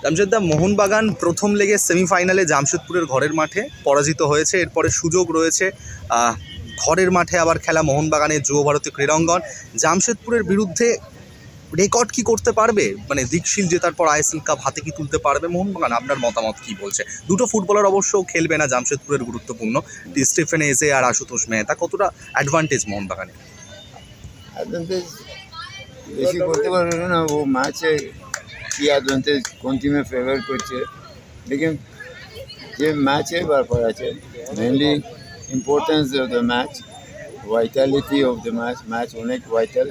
জামশেদদা, মোহনবাগান প্রথম লেগে সেমিফাইনালে জামশেদপুরের ঘরের মাঠে পরাজিত হয়েছে। এরপরে সুযোগ রয়েছে ঘরের মাঠে আবার খেলা মোহনবাগানের যুব ভারতী ক্রীড়াঙ্গন। জামশেদপুরের বিরুদ্ধে রেকর্ড কি করতে পারবে? মানে দিকশীল জেতার পর আইএসএল কাপ হাতে কি তুলতে পারবে মোহনবাগান? আপনার মতামত কি বলছে? দুটো ফুটবলার অবশ্য খেলবে না জামশেদপুরের গুরুত্বপূর্ণ, স্টিফেন এজে আর আশুতোষ মেহতা। কতটা অ্যাডভান্টেজ মোহনবাগানের? অ্যাডভান্টেজ বেশি করতে পারবে না, ও ম্যাচে কি অ্যাডভান্টেজ কোন টিমে ফেভার করছে। लेकिन যে ম্যাচের ব্যাপার আছে, mainly importance of the match, Vitality of the match অনেক ভাইটাল।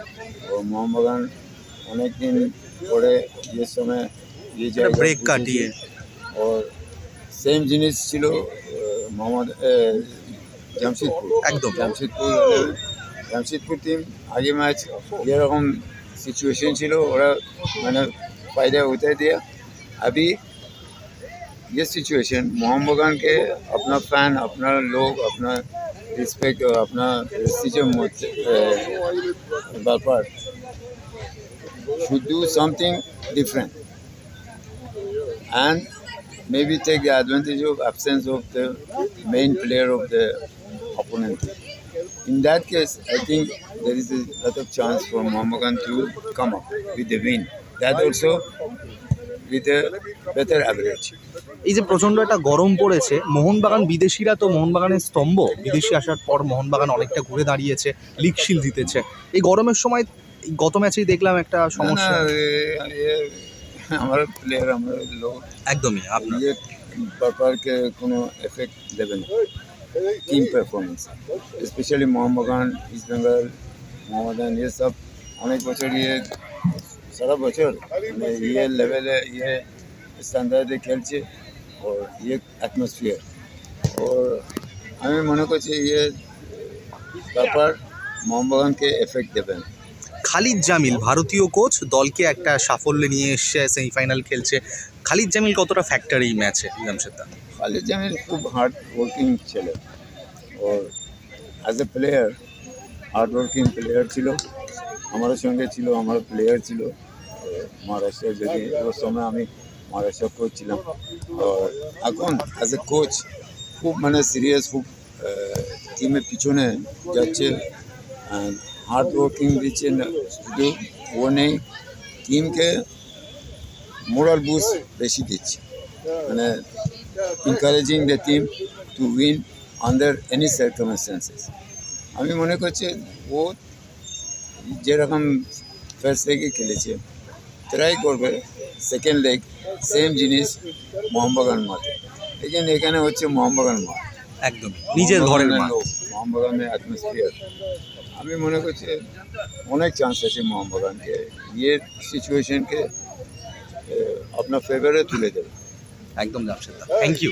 ও মোহনবাগান অনেক দিন পরে যে সময় ये জায়গা ব্রেক কাটিয়ে और সেম জিনিস ছিল জামশেদপুর। একদম জামশেদপুর টিম আগে ম্যাচ যেরকম সিচুয়েশন ছিল ওরা মানে फायदा उठा दिया। अभी ये सिचुएशन मोहनबागान के अपना फैन, अपना लोग, अपना रिस्पेक्ट और अपना व्यापार should do something different and maybe take the advantage of absence of the main player of the opponent. In that case, I think there is a lot of chance for Mohammedan to come up with the win. That also with a better average. এই যে প্রচণ্ড একটা গরম পড়েছে, মোহনবাগান বিদেশিরা তো মোহনবাগানের স্তম্ভ। বিদেশি আসার পর মোহনবাগান অনেকটা ঘুরে দাঁড়িয়েছে, লিগ শিল্ড জিতেছে। এই গরমের সময় গত ম্যাচেই দেখলাম একটা সমস্যা। আমার প্লেয়ার, আমার লোক একদমই আপনার ব্যাপারকে কোনো এফেক্ট দেবে না team performance, specially Mohun Bagan, East Bengal, Mohammedan, ये सब अनेक बच्चों ये सारा बच्चों ये लेवल ये स्टैंडार्ड खेलছে और ये एटमॉस्फेयर और हमें মনে করছি ये ব্যাপার মোহনবাগানকে এফেক্ট দেবে না। খালিদ জামিল ভারতীয় কোচ, দলকে একটা সাফল্যে নিয়ে এসছে, সেমিফাইনাল খেলছে। খালিদ জামিল কতটা ফ্যাক্টর এই ম্যাচে জামশেদদা? খালিদ জামিল খুব হার্ড ওয়ার্কিং ছেলে और as a player hard working player ছিল, আমার সঙ্গে ছিল, আমার প্লেয়ার ছিল মহারাষ্ট্রের যদি ওই সময় আমি মহারাষ্ট্র কোচ ছিলাম। আর এখন এজ এ কোচ খুব মানে সিরিয়াস, খুব টিমের পিছনে যাচ্ছে, হার্ড ওয়ার্কিং দিচ্ছে। শুধু ও নেই, টিমকে মোরাল বুস্ট বেশি দিচ্ছে, মানে encouraging the team to win under any circumstances. আমি মনে করছি ও যেরকম ফার্স্ট লেগে খেলেছে ট্রাই করবে সেকেন্ড লেগ সেম জিনিস মোহনবাগান মাঠে। লেকিন এখানে হচ্ছে মোহনবাগান মাঠ, একদম নিজের ঘরের মাঠ, মোহনবাগানের অ্যাটমসফিয়ার। আমি মনে করছি অনেক চান্স আছে মোহনবাগানকে ये সিচুয়েশনকে আপনার ফেভারে তুলে দেবে। একদম জামশেদদা, থ্যাংক ইউ।